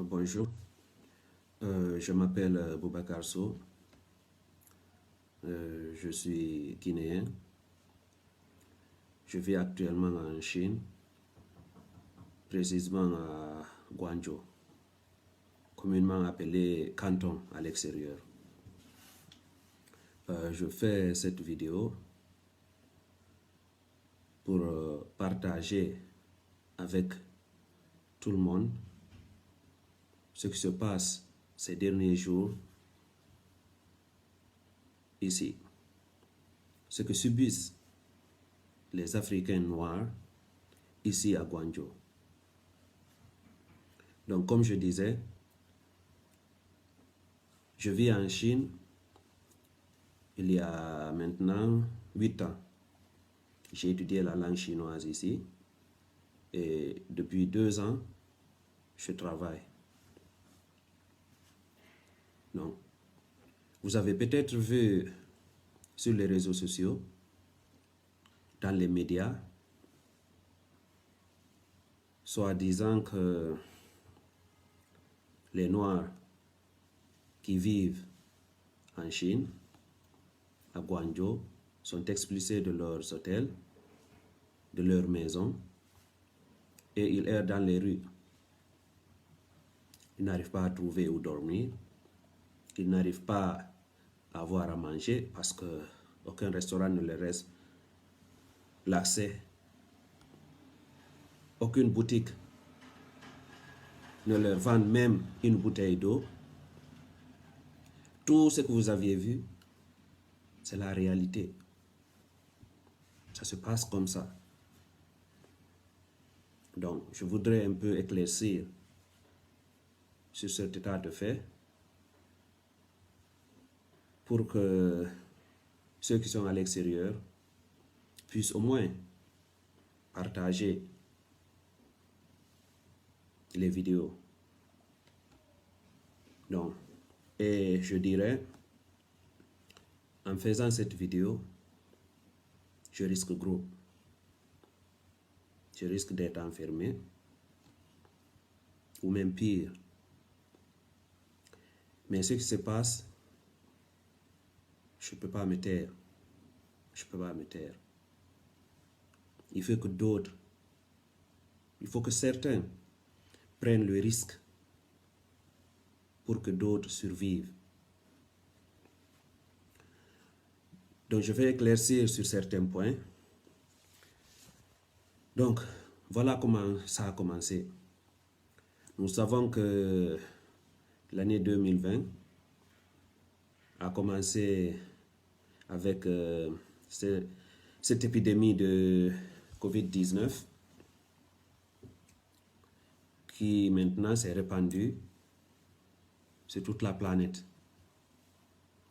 Bonjour, je m'appelle Boubacar Sow, je suis guinéen, je vis actuellement en Chine, précisément à Guangzhou, communément appelé Canton à l'extérieur. Je fais cette vidéo pour partager avec tout le monde ce qui se passe ces derniers jours ici, ce que subissent les Africains noirs ici à Guangzhou. Donc, comme je disais, je vis en Chine il y a maintenant 8 ans. J'ai étudié la langue chinoise ici et depuis 2 ans, je travaille. Donc, vous avez peut-être vu sur les réseaux sociaux, dans les médias, soit disant que les Noirs qui vivent en Chine, à Guangzhou, sont expulsés de leurs hôtels, de leurs maisons, et ils errent dans les rues. Ils n'arrivent pas à trouver où dormir, ils n'arrivent pas à avoir à manger parce qu'aucun restaurant ne leur reste l'accès. Aucune boutique ne leur vend même une bouteille d'eau. Tout ce que vous aviez vu, c'est la réalité. Ça se passe comme ça. Donc, je voudrais un peu éclaircir sur cet état de fait pour que ceux qui sont à l'extérieur puissent au moins partager les vidéos. Donc, et je dirais, en faisant cette vidéo, je risque gros. Je risque d'être enfermé, ou même pire. Mais ce qui se passe, je ne peux pas me taire. Je ne peux pas me taire. Il faut que d'autres, il faut que certains prennent le risque pour que d'autres survivent. Donc, je vais éclaircir sur certains points. Donc, voilà comment ça a commencé. Nous savons que l'année 2020 a commencé avec cette épidémie de Covid-19 qui maintenant s'est répandue sur toute la planète.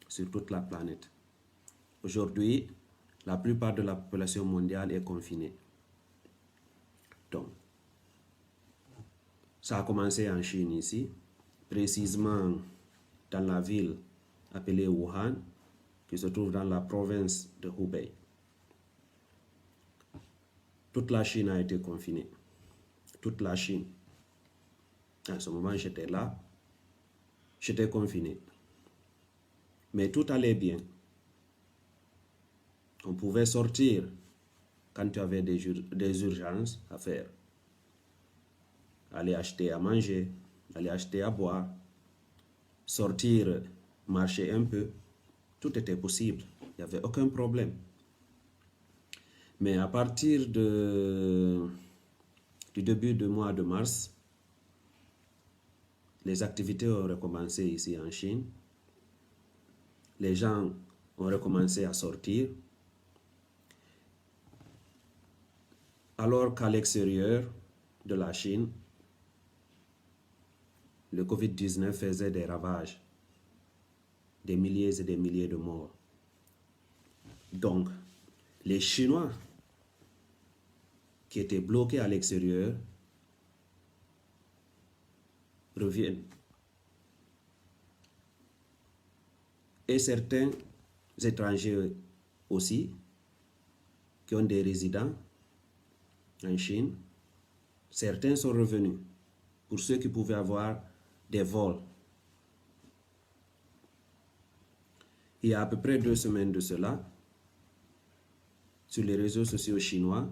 Sur toute la planète. Aujourd'hui, la plupart de la population mondiale est confinée. Donc, ça a commencé en Chine ici, précisément dans la ville appelée Wuhan, qui se trouve dans la province de Hubei. Toute la Chine a été confinée. Toute la Chine. À ce moment, j'étais là. J'étais confiné. Mais tout allait bien. On pouvait sortir quand tu avais des urgences à faire. Aller acheter à manger, aller acheter à boire, sortir, marcher un peu. Tout était possible. Il n'y avait aucun problème. Mais à partir du début du mois de mars, les activités ont recommencé ici en Chine. Les gens ont recommencé à sortir. Alors qu'à l'extérieur de la Chine, le Covid-19 faisait des ravages, des milliers et des milliers de morts. Donc, les Chinois qui étaient bloqués à l'extérieur reviennent. Et certains étrangers aussi, qui ont des résidents en Chine, certains sont revenus. Pour ceux qui pouvaient avoir des vols. Il y a à peu près 2 semaines de cela, sur les réseaux sociaux chinois,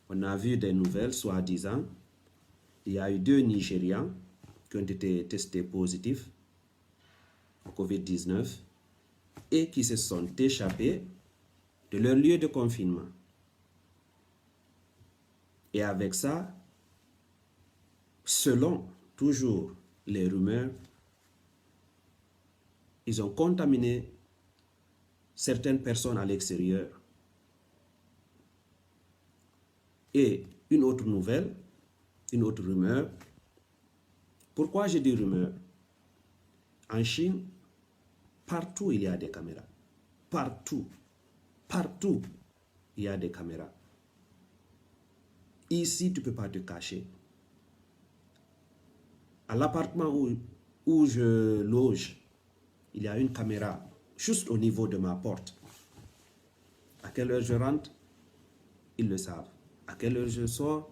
on a vu des nouvelles, soi-disant, il y a eu 2 Nigérians qui ont été testés positifs au COVID-19 et qui se sont échappés de leur lieu de confinement. Et avec ça, selon toujours les rumeurs, ils ont contaminé certaines personnes à l'extérieur. Et une autre nouvelle, une autre rumeur. Pourquoi je dis rumeur? En Chine, partout il y a des caméras. Partout. Partout, il y a des caméras. Ici, tu ne peux pas te cacher. À l'appartement où je loge, il y a une caméra juste au niveau de ma porte. À quelle heure je rentre, ils le savent. À quelle heure je sors,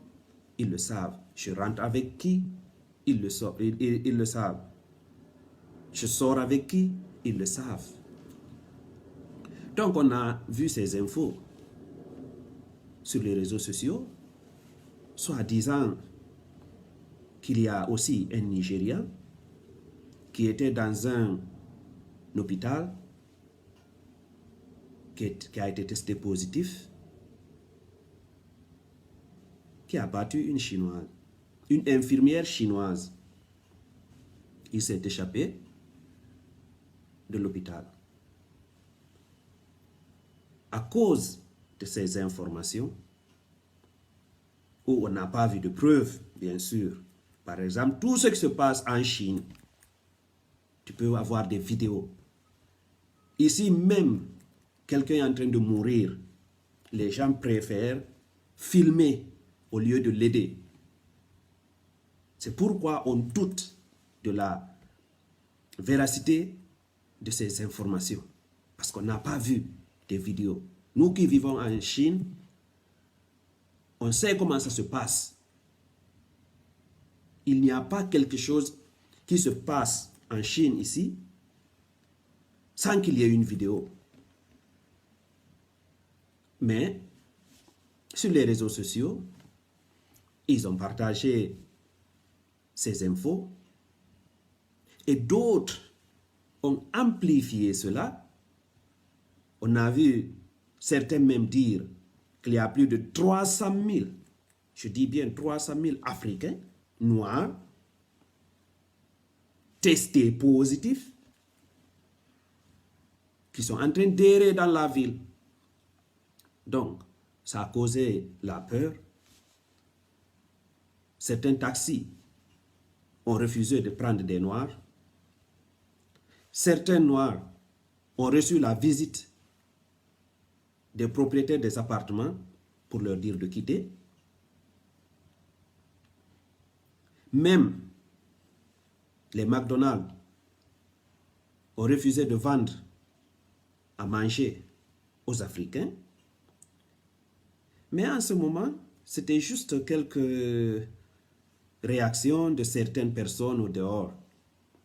ils le savent. Je rentre avec qui, ils le savent. Je sors avec qui, ils le savent. Donc on a vu ces infos sur les réseaux sociaux, soit disant qu'il y a aussi un Nigérian qui était dans un hôpital, qui a été testé positif, qui a battu une Chinoise, une infirmière chinoise. Il s'est échappé de l'hôpital. À cause de ces informations, où on n'a pas vu de preuves, bien sûr. Par exemple, tout ce qui se passe en Chine, tu peux avoir des vidéos. Ici même, quelqu'un est en train de mourir. Les gens préfèrent filmer au lieu de l'aider. C'est pourquoi on doute de la véracité de ces informations. Parce qu'on n'a pas vu des vidéos. Nous qui vivons en Chine, on sait comment ça se passe. Il n'y a pas quelque chose qui se passe en Chine ici sans qu'il y ait une vidéo. Mais sur les réseaux sociaux, ils ont partagé ces infos et d'autres ont amplifié cela. On a vu certains même dire qu'il y a plus de 300 000, je dis bien 300 000 Africains noirs testés positifs qui sont en train d'errer dans la ville. Donc, ça a causé la peur. Certains taxis ont refusé de prendre des Noirs. Certains Noirs ont reçu la visite des propriétaires des appartements pour leur dire de quitter. Même les McDonald's ont refusé de vendre à manger aux Africains. Mais en ce moment, c'était juste quelques réactions de certaines personnes au dehors.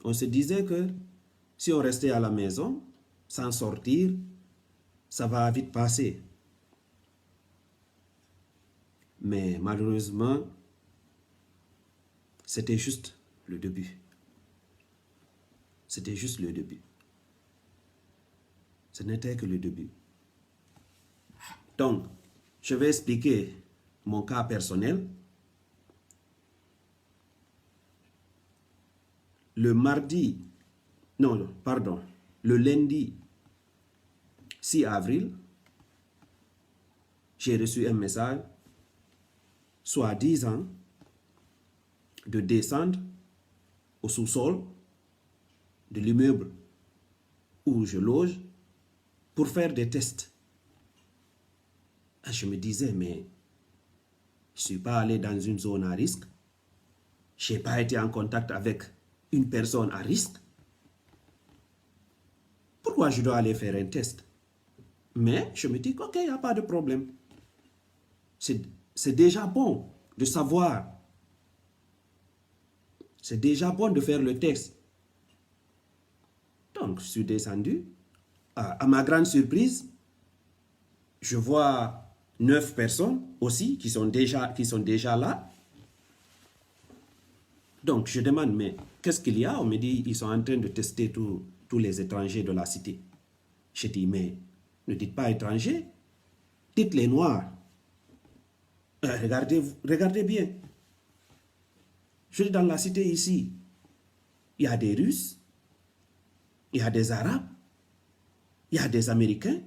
On se disait que si on restait à la maison, sans sortir, ça va vite passer. Mais malheureusement, c'était juste le début. C'était juste le début. Ce n'était que le début. Donc, je vais expliquer mon cas personnel. Le lundi 6 avril, j'ai reçu un message soi-disant de descendre au sous-sol de l'immeuble où je loge pour faire des tests. Et je me disais, mais je ne suis pas allé dans une zone à risque. Je n'ai pas été en contact avec une personne à risque. Pourquoi je dois aller faire un test? Mais je me dis ok, il n'y a pas de problème. C'est déjà bon de savoir C'est déjà bon de faire le test. Donc, je suis descendu. À ma grande surprise, je vois 9 personnes aussi qui sont déjà là. Donc, je demande, mais qu'est-ce qu'il y a? On me dit, ils sont en train de tester tous les étrangers de la cité. Je dis, mais ne dites pas étrangers, dites les noirs. Regardez bien. Je dis, dans la cité ici, il y a des Russes, il y a des Arabes, il y a des Américains,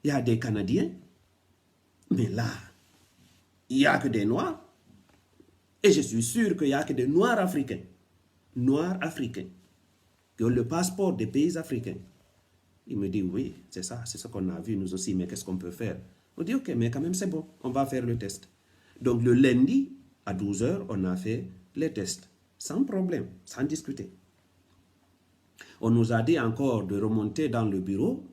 il y a des Canadiens. Mais là, il n'y a que des Noirs. Et je suis sûr qu'il n'y a que des Noirs africains. Noirs africains. Qui ont le passeport des pays africains. Il me dit, oui, c'est ça, c'est ce qu'on a vu nous aussi, mais qu'est-ce qu'on peut faire? On dit, ok, mais quand même c'est bon, on va faire le test. Donc le lundi, à 12 h, on a fait les tests. Sans problème, sans discuter. On nous a dit encore de remonter dans le bureau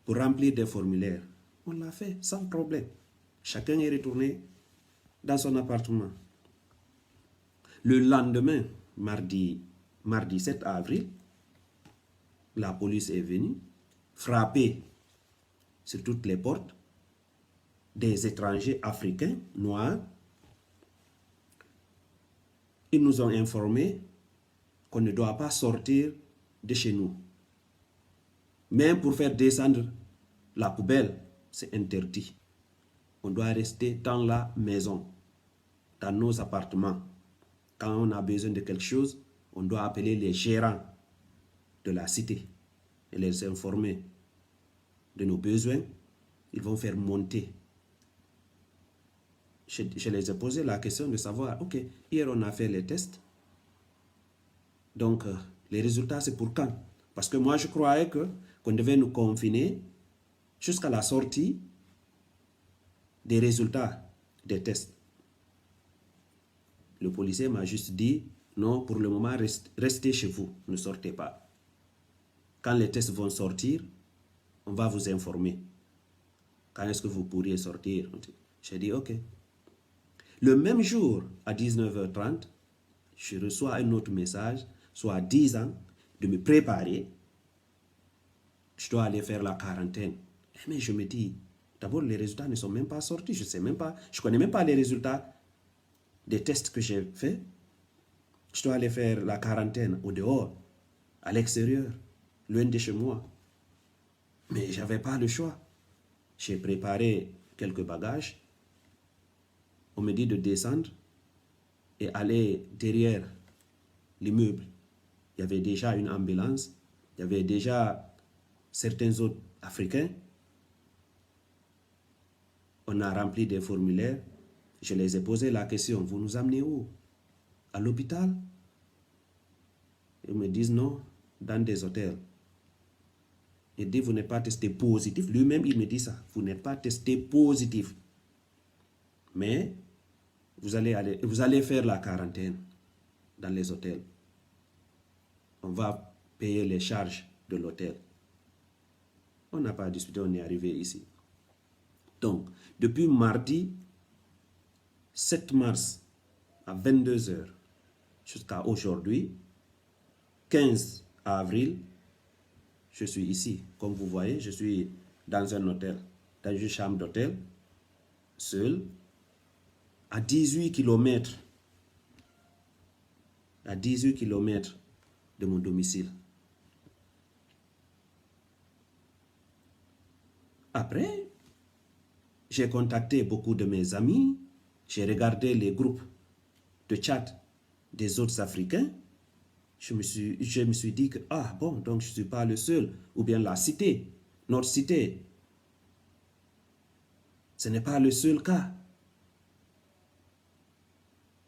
pour remplir des formulaires. On l'a fait sans problème. Chacun est retourné dans son appartement. Le lendemain, mardi 7 avril, la police est venue frapper sur toutes les portes des étrangers africains, noirs. Ils nous ont informé qu'on ne doit pas sortir de chez nous. Même pour faire descendre la poubelle, c'est interdit. On doit rester dans la maison, dans nos appartements. Quand on a besoin de quelque chose, on doit appeler les gérants de la cité et les informer de nos besoins. Ils vont faire monter. Je les ai posé la question de savoir, ok, hier on a fait les tests. Donc, les résultats, c'est pour quand? Parce que moi, je croyais qu'on devait nous confiner jusqu'à la sortie des résultats des tests. Le policier m'a juste dit, non, pour le moment, restez chez vous, ne sortez pas. Quand les tests vont sortir, on va vous informer. Quand est-ce que vous pourriez sortir? J'ai dit, ok. Le même jour, à 19 h 30, je reçois un autre message, soit disant de me préparer. Je dois aller faire la quarantaine. Mais je me dis, d'abord, les résultats ne sont même pas sortis. Je ne connais même pas les résultats des tests que j'ai faits. Je dois aller faire la quarantaine au dehors, à l'extérieur, loin de chez moi. Mais je n'avais pas le choix. J'ai préparé quelques bagages. On me dit de descendre et aller derrière l'immeuble. Il y avait déjà une ambulance. Il y avait déjà certains autres Africains. On a rempli des formulaires. Je les ai posé la question, vous nous amenez où? À l'hôpital? Ils me disent non, dans des hôtels. Il dit, vous n'êtes pas testé positif. Lui-même, il me dit ça. Vous n'êtes pas testé positif. Mais vous allez faire la quarantaine dans les hôtels. On va payer les charges de l'hôtel. On n'a pas discuté, on est arrivé ici. Donc, depuis mardi 7 mars à 22 h jusqu'à aujourd'hui, 15 avril, je suis ici. Comme vous voyez, je suis dans un hôtel, dans une chambre d'hôtel, seul, à 18 km. À 18 km de mon domicile. Après, j'ai contacté beaucoup de mes amis, j'ai regardé les groupes de chat des autres Africains. Je me suis dit que, ah bon, donc je ne suis pas le seul, ou bien la cité, notre cité. Ce n'est pas le seul cas.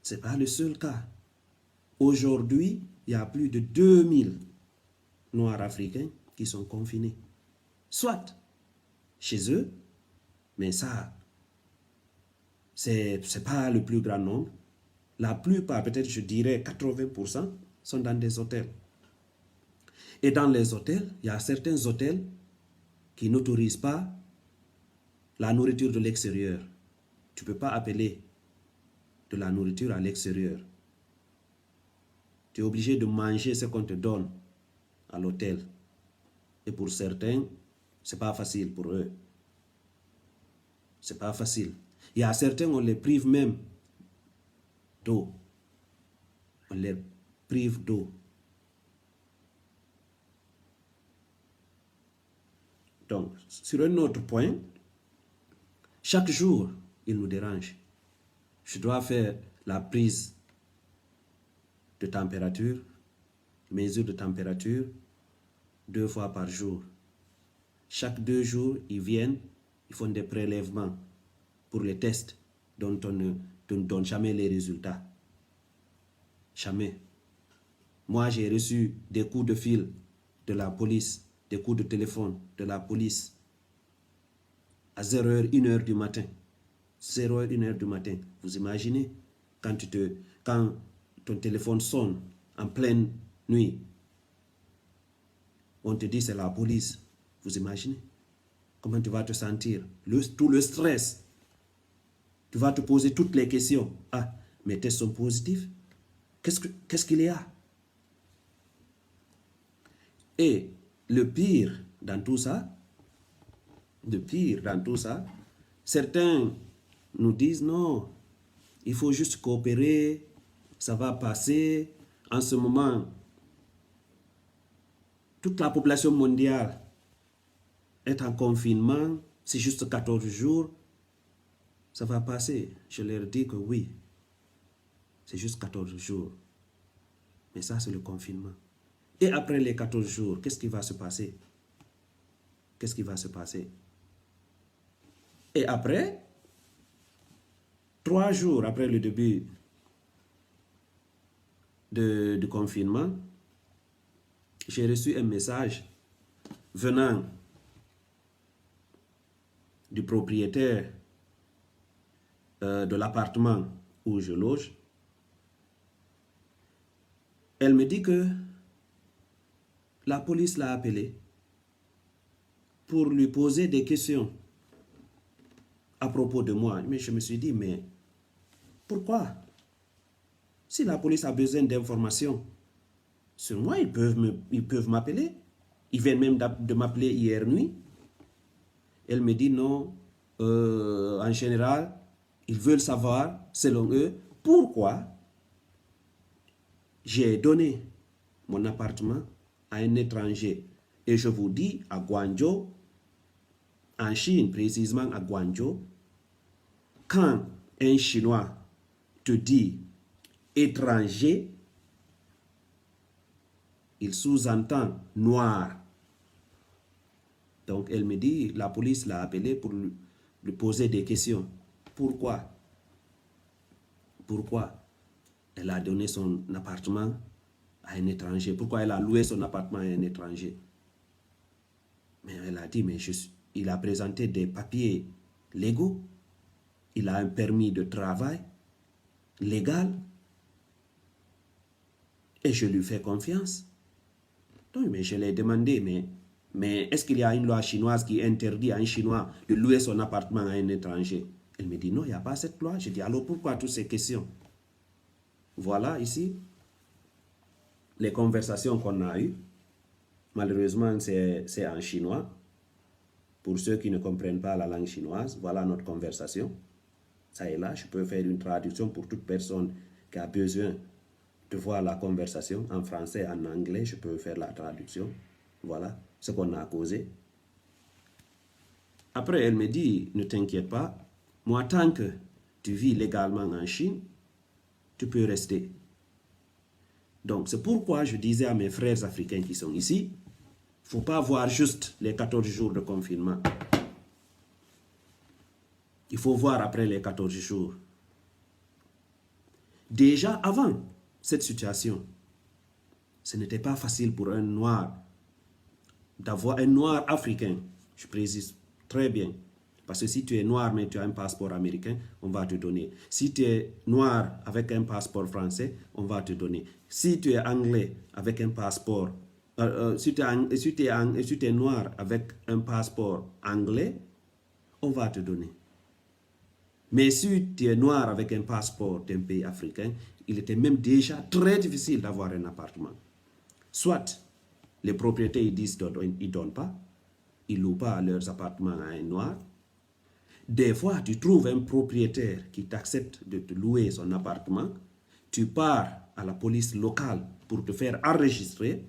Ce n'est pas le seul cas. Aujourd'hui, il y a plus de 2000 Noirs africains qui sont confinés. Soit chez eux, mais ça, c'est pas le plus grand nombre. La plupart, peut-être je dirais 80%, sont dans des hôtels. Et dans les hôtels, il y a certains hôtels qui n'autorisent pas la nourriture de l'extérieur. Tu ne peux pas appeler de la nourriture à l'extérieur. Tu es obligé de manger ce qu'on te donne à l'hôtel. Et pour certains, ce n'est pas facile pour eux. C'est pas facile. Il y a certains, on les prive même d'eau. On les prive d'eau. Donc, sur un autre point, chaque jour, il nous dérange. Je dois faire la prise de température, mesure de température, 2 fois par jour. Chaque 2 jours, ils viennent, ils font des prélèvements pour les tests dont on ne donne jamais les résultats. Jamais. Moi, j'ai reçu des coups de fil de la police, des coups de téléphone de la police à 0h, 1h du matin. 0h, 1h du matin. Vous imaginez quand ton téléphone sonne en pleine nuit, on te dit c'est la police. Vous imaginez comment tu vas te sentir? Tout le stress. Tu vas te poser toutes les questions. Ah, mes tests sont positifs. Qu'est-ce qu'il y a? Et le pire dans tout ça, certains nous disent non, il faut juste coopérer, ça va passer. En ce moment, toute la population mondiale est en confinement, c'est juste 14 jours, ça va passer. Je leur dis que oui, c'est juste 14 jours. Mais ça, c'est le confinement. Et après les 14 jours, qu'est-ce qui va se passer? Qu'est-ce qui va se passer? Et après, 3 jours après le début du confinement, j'ai reçu un message venant du propriétaire de l'appartement où je loge. Elle me dit que la police l'a appelé pour lui poser des questions à propos de moi. Mais je me suis dit, mais pourquoi? Si la police a besoin d'informations sur moi, ils peuvent m'appeler. Ils viennent même de m'appeler hier nuit. Elle me dit non, en général, ils veulent savoir, selon eux, pourquoi j'ai donné mon appartement à un étranger. Et je vous dis, à Guangzhou, en Chine, précisément à Guangzhou, quand un Chinois te dit étranger, il sous-entend noir. Donc elle me dit, la police l'a appelé pour lui poser des questions. Pourquoi? Pourquoi elle a donné son appartement à un étranger? Pourquoi elle a loué son appartement à un étranger? Mais elle a dit, mais il a présenté des papiers légaux. Il a un permis de travail légal. Et je lui fais confiance. Donc, mais je l'ai demandé, mais est-ce qu'il y a une loi chinoise qui interdit à un Chinois de louer son appartement à un étranger? Elle me dit, non, il n'y a pas cette loi. Je dis, alors pourquoi toutes ces questions? Voilà ici les conversations qu'on a eues. Malheureusement, c'est en chinois. Pour ceux qui ne comprennent pas la langue chinoise, voilà notre conversation. Ça et là, je peux faire une traduction pour toute personne qui a besoin de voir la conversation en français, en anglais, je peux faire la traduction. Voilà ce qu'on a causé. Après, elle me dit, ne t'inquiète pas, moi, tant que tu vis légalement en Chine, tu peux rester. Donc, c'est pourquoi je disais à mes frères africains qui sont ici, il ne faut pas voir juste les 14 jours de confinement. Il faut voir après les 14 jours. Déjà avant cette situation, ce n'était pas facile pour un noir d'avoir un noir africain, je précise très bien, parce que si tu es noir mais tu as un passeport américain, on va te donner. Si tu es noir avec un passeport français, on va te donner. Si tu es anglais avec un passeport, si tu es noir avec un passeport anglais, on va te donner. Mais si tu es noir avec un passeport d'un pays africain, il était même déjà très difficile d'avoir un appartement. Soit les propriétaires ils disent qu'ils ne donnent pas, ils ne louent pas leurs appartements à un noir. Des fois, tu trouves un propriétaire qui t'accepte de te louer son appartement, tu pars à la police locale pour te faire enregistrer,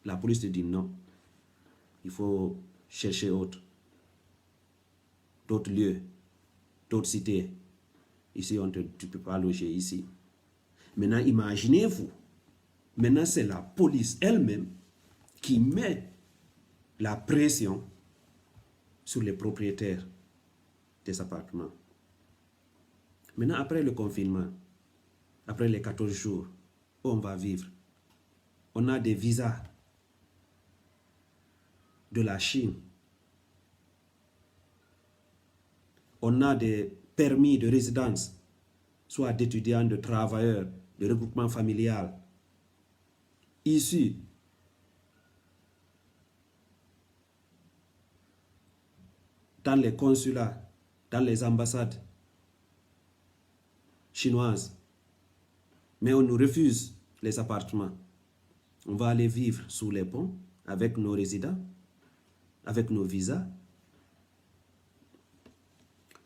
la police te dit non, il faut chercher d'autres lieux, d'autres cités. Ici, tu ne peux pas loger ici. Maintenant, imaginez-vous, maintenant c'est la police elle-même qui met la pression sur les propriétaires des appartements. Maintenant, après le confinement, après les 14 jours où on va vivre, on a des visas de la Chine. On a des permis de résidence, soit d'étudiants, de travailleurs, de regroupement familial, issus dans les consulats, dans les ambassades chinoises. Mais on nous refuse les appartements. On va aller vivre sous les ponts avec nos résidents, avec nos visas.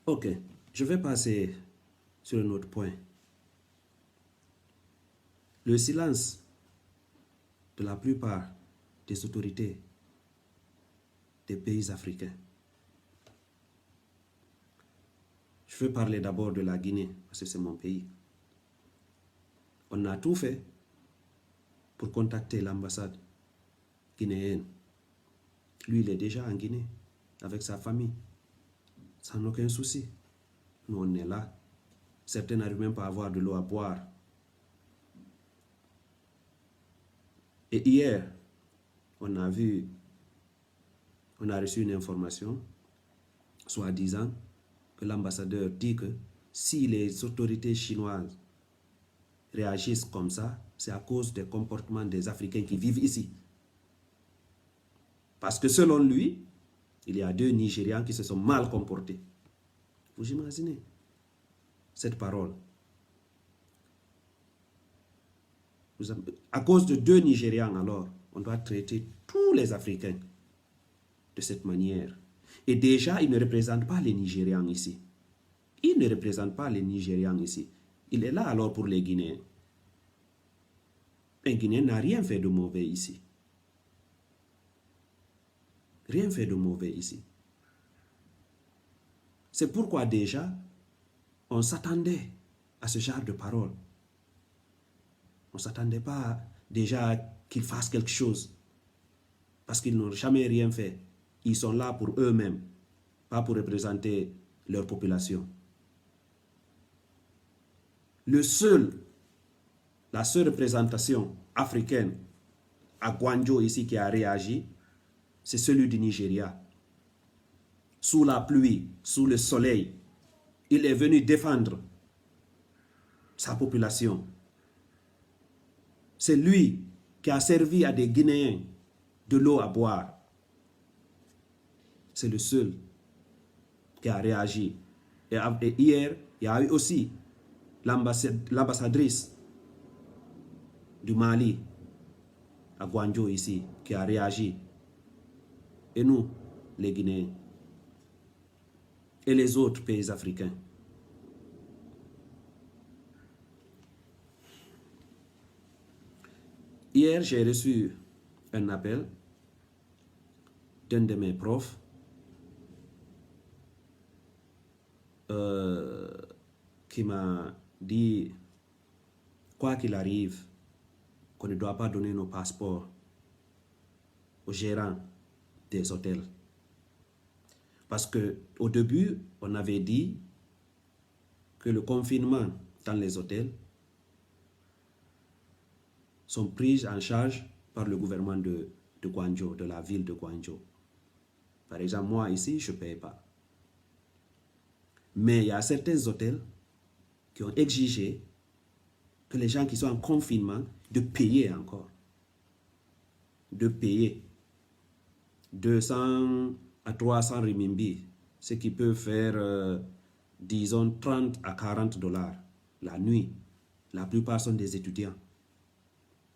Ok, je vais passer sur un autre point. Le silence de la plupart des autorités des pays africains. Je veux parler d'abord de la Guinée, parce que c'est mon pays. On a tout fait pour contacter l'ambassade guinéenne. Lui, il est déjà en Guinée, avec sa famille, sans aucun souci. Nous, on est là. Certains n'arrivent même pas à avoir de l'eau à boire. Et hier, on a reçu une information, soi-disant, que l'ambassadeur dit que si les autorités chinoises réagissent comme ça, c'est à cause des comportements des Africains qui vivent ici. Parce que selon lui, il y a 2 Nigérians qui se sont mal comportés. Vous imaginez cette parole? À cause de 2 Nigérians, alors, on doit traiter tous les Africains de cette manière. Et déjà, il ne représente pas les Nigérians ici. Il ne représente pas les Nigérians ici. Il est là alors pour les Guinéens. Un Guinéen n'a rien fait de mauvais ici. Rien fait de mauvais ici. C'est pourquoi déjà, on s'attendait à ce genre de paroles. On ne s'attendait pas déjà qu'ils fassent quelque chose. Parce qu'ils n'ont jamais rien fait. Ils sont là pour eux-mêmes, pas pour représenter leur population. La seule représentation africaine à Gwanjo ici qui a réagi, c'est celui du Nigeria. Sous la pluie, sous le soleil, il est venu défendre sa population. C'est lui qui a servi à des Guinéens de l'eau à boire. C'est le seul qui a réagi. Et hier, il y a eu aussi l'ambassadrice du Mali à Gwanjo ici qui a réagi. Et nous, les Guinéens, et les autres pays africains. Hier, j'ai reçu un appel d'un de mes profs qui m'a dit, quoi qu'il arrive, qu'on ne doit pas donner nos passeports aux gérants des hôtels. Parce qu'au début, on avait dit que le confinement dans les hôtels sont pris en charge par le gouvernement de Gwanjo, de la ville de Gwanjo. Par exemple, moi ici, je ne paye pas. Mais il y a certains hôtels qui ont exigé que les gens qui sont en confinement de payer encore. De payer 200 à 300 renminbi, ce qui peut faire disons 30 à 40 dollars la nuit. La plupart sont des étudiants.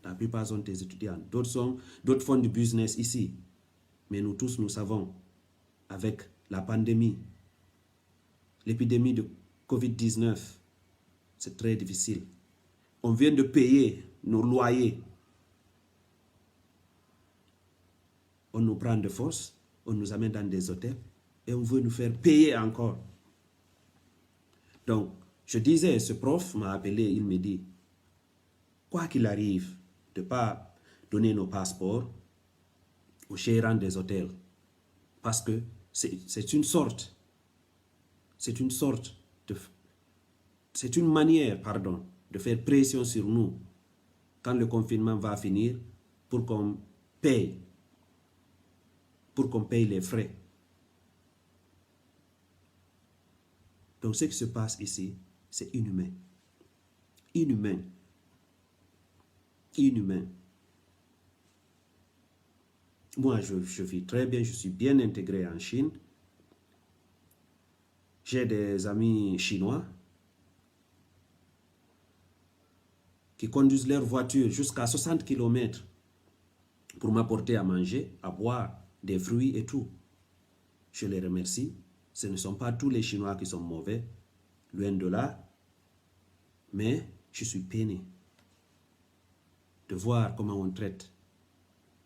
La plupart sont des étudiants. D'autres font du business ici. Mais nous tous, nous savons, avec la pandémie, l'épidémie de COVID-19, c'est très difficile. On vient de payer nos loyers. On nous prend de force, on nous amène dans des hôtels et on veut nous faire payer encore. Donc, je disais, ce prof m'a appelé, il me dit, quoi qu'il arrive, de ne pas donner nos passeports aux gérants des hôtels. Parce que c'est une manière, de faire pression sur nous quand le confinement va finir pour qu'on paye les frais. Donc ce qui se passe ici, c'est inhumain. Inhumain. Inhumain. Moi, je vis très bien, je suis bien intégré en Chine. J'ai des amis chinois qui conduisent leur voiture jusqu'à 60 km pour m'apporter à manger, à boire, des fruits et tout. Je les remercie. Ce ne sont pas tous les Chinois qui sont mauvais, loin de là, mais je suis peiné de voir comment on traite,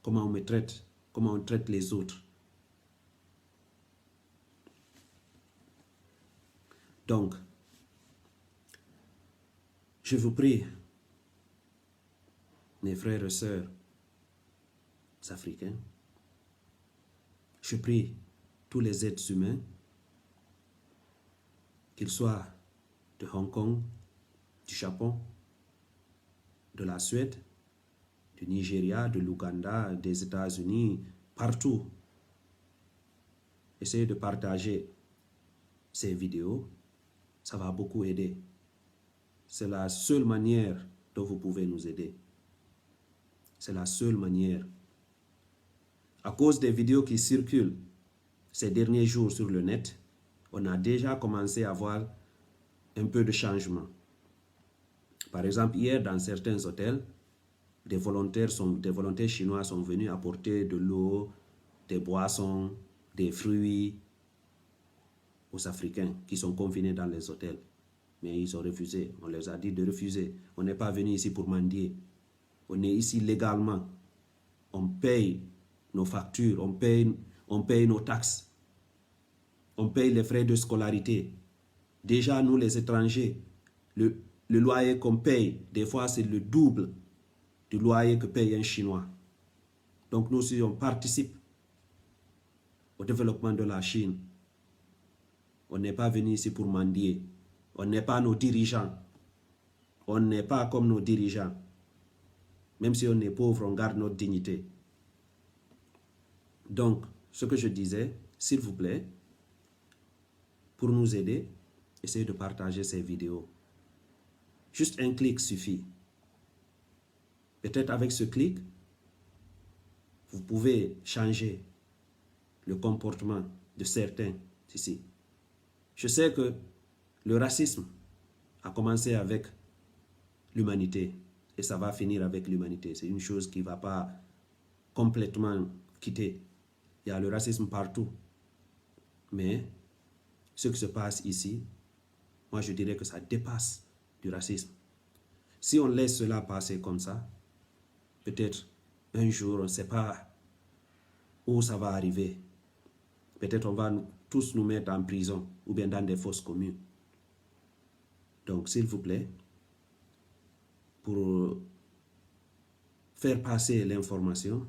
comment on me traite, comment on traite les autres. Donc, je vous prie, mes frères et sœurs africains, je prie tous les êtres humains, qu'ils soient de Hong Kong, du Japon, de la Suède, du Nigeria, de l'Ouganda, des États-Unis, partout. Essayez de partager ces vidéos, ça va beaucoup aider. C'est la seule manière dont vous pouvez nous aider. C'est la seule manière. À cause des vidéos qui circulent ces derniers jours sur le net, on a déjà commencé à voir un peu de changement. Par exemple, hier, dans certains hôtels, des volontaires chinois sont venus apporter de l'eau, des boissons, des fruits aux Africains qui sont confinés dans les hôtels. Mais ils ont refusé. On leur a dit de refuser. On n'est pas venu ici pour mendier. On est ici légalement. On paye nos factures, on paye nos taxes. On paye les frais de scolarité. Déjà, nous les étrangers, le loyer qu'on paye, des fois c'est le double du loyer que paye un Chinois. Donc nous aussi, on participe au développement de la Chine. On n'est pas venu ici pour mendier. On n'est pas nos dirigeants. On n'est pas comme nos dirigeants. Même si on est pauvre, on garde notre dignité. Donc, ce que je disais, s'il vous plaît, pour nous aider, essayez de partager ces vidéos. Juste un clic suffit. Peut-être avec ce clic, vous pouvez changer le comportement de certains ici. Je sais que le racisme a commencé avec l'humanité et ça va finir avec l'humanité. C'est une chose qui ne va pas complètement quitter. Il y a le racisme partout. Mais ce qui se passe ici, moi je dirais que ça dépasse du racisme. Si on laisse cela passer comme ça, peut-être un jour, on ne sait pas où ça va arriver. Peut-être on va tous nous mettre en prison ou bien dans des fosses communes. Donc, s'il vous plaît, pour faire passer l'information,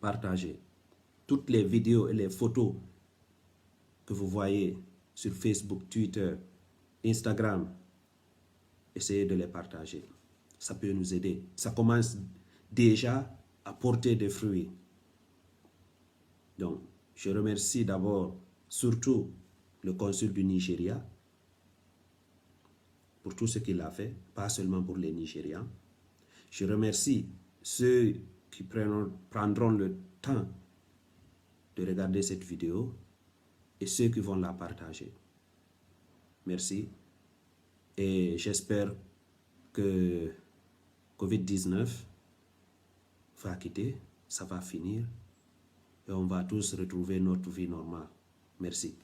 partagez toutes les vidéos et les photos que vous voyez sur Facebook, Twitter, Instagram. Essayez de les partager. Ça peut nous aider. Ça commence déjà à porter des fruits. Donc, je remercie d'abord, surtout, le consul du Nigeria pour tout ce qu'il a fait, pas seulement pour les Nigérians. Je remercie ceux qui prendront le temps de regarder cette vidéo et ceux qui vont la partager. Merci. Et j'espère que Covid-19 va quitter, ça va finir et on va tous retrouver notre vie normale. Merci.